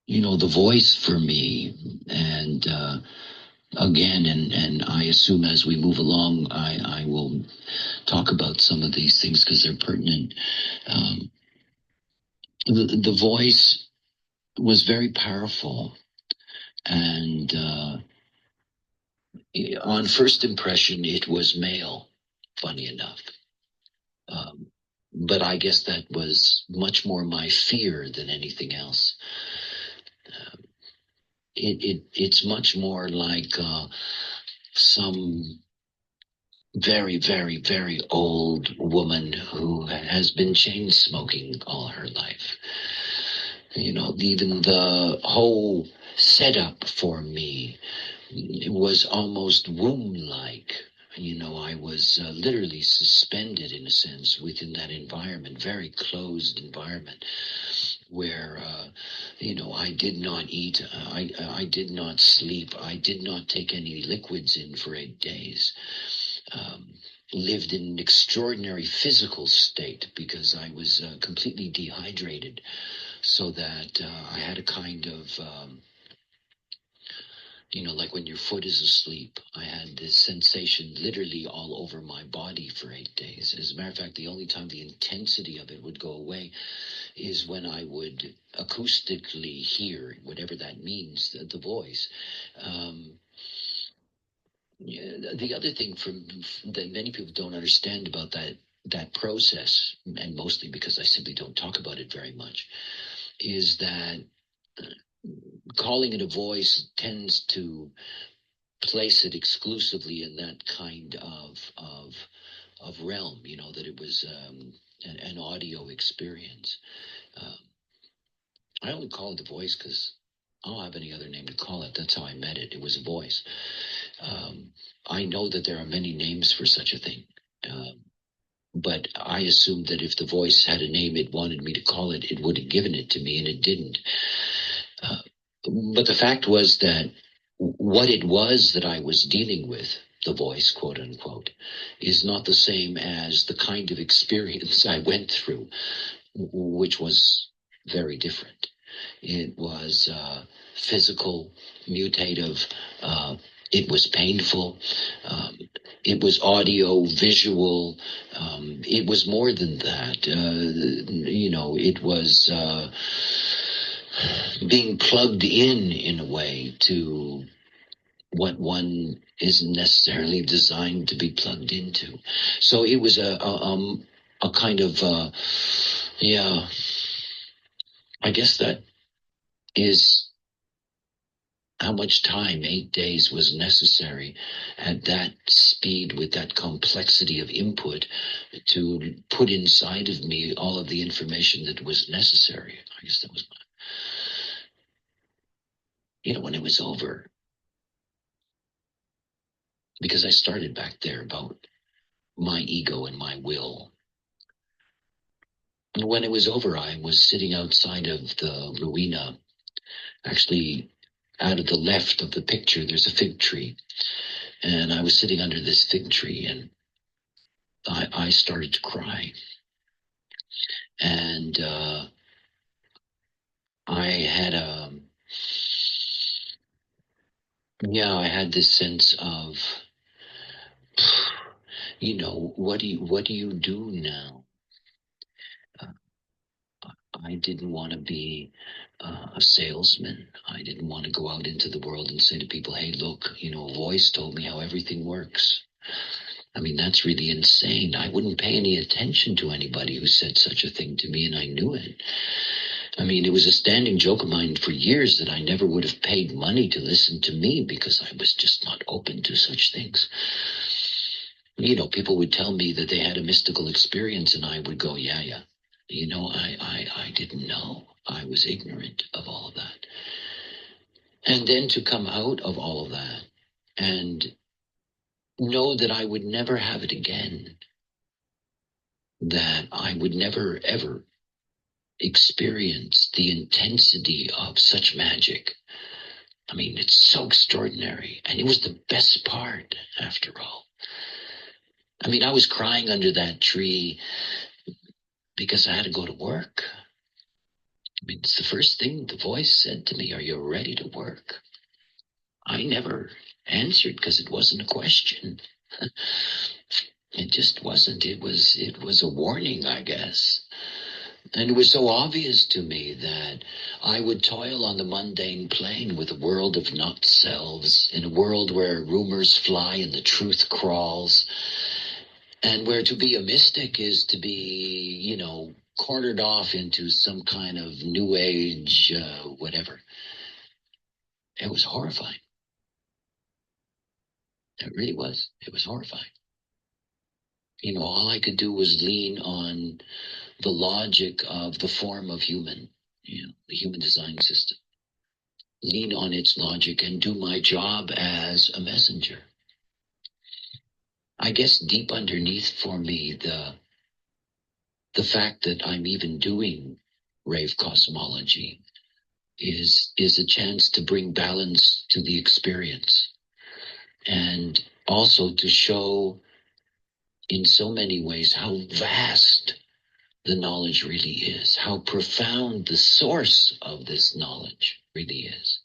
the voice for me, and again, and I assume as we move along, I will talk about some of these things because they're pertinent. Um, the voice was very powerful, and on first impression, it was male, funny enough. Um, but I guess that was much more my fear than anything else. Um, it's much more like some very, very, very old woman who has been chain smoking all her life. Even the whole setup for me, it was almost womb-like. I was literally suspended in a sense within that environment, very closed environment, where I did not eat, I did not sleep, I did not take any liquids in for 8 days. Um, Lived in an extraordinary physical state because I was completely dehydrated, so that I had a kind of like when your foot is asleep, I had this sensation literally all over my body for 8 days. As a matter of fact, the only time the intensity of it would go away is when I would acoustically hear, whatever that means, the voice. Um, yeah, the other thing that many people don't understand about that process, and mostly because I simply don't talk about it very much, is that calling it a voice tends to place it exclusively in that kind of realm. That it was an audio experience. Um, I only call it the voice because I don't have any other name to call it. That's how I met it. It was a voice. Um, I know that there are many names for such a thing. Um, but I assumed that if the voice had a name it wanted me to call it, it would have given it to me, and it didn't. Uh, but the fact was that what it was that I was dealing with, the voice, quote unquote, is not the same as the kind of experience I went through, which was very different. It was physical, mutative. It was painful. Um, it was audio, visual. It was more than that. It was being plugged in a way to what one isn't necessarily designed to be plugged into. So it was a kind of yeah. I guess that is how much time 8 days was necessary at that speed with that complexity of input to put inside of me all of the information that was necessary. I guess that was, when it was over, because I started back there about my ego and my will. And when it was over, I was sitting outside of the ruina. Actually, out of the left of the picture, there's a fig tree. And I was sitting under this fig tree, and I started to cry. And I had I had this sense of, what do you do now? Uh, I didn't want to be a salesman. I didn't want to go out into the world and say to people, hey, look, a voice told me how everything works. I mean, that's really insane. I wouldn't pay any attention to anybody who said such a thing to me, and I knew it. I mean, it was a standing joke of mine for years that I never would have paid money to listen to me because I was just not open to such things. People would tell me that they had a mystical experience, and I would go, yeah. I didn't know. I was ignorant of all of that. And then to come out of all of that and know that I would never have it again, that I would never, ever experience the intensity of such magic. I mean, it's so extraordinary. And it was the best part, after all. I mean, I was crying under that tree because I had to go to work. I mean, it's the first thing the voice said to me, "Are you ready to work?" I never answered because it wasn't a question. It just wasn't. It was a warning, I guess. And it was so obvious to me that I would toil on the mundane plane with a world of not selves, in a world where rumors fly and the truth crawls, and where to be a mystic is to be, cornered off into some kind of new age, whatever. It was horrifying. It really was. It was horrifying. All I could do was lean on the logic of the form of human, the human design system. Lean on its logic and do my job as a messenger. I guess deep underneath for me, the fact that I'm even doing rave cosmology is a chance to bring balance to the experience, and also to show in so many ways how vast the knowledge really is, how profound the source of this knowledge really is.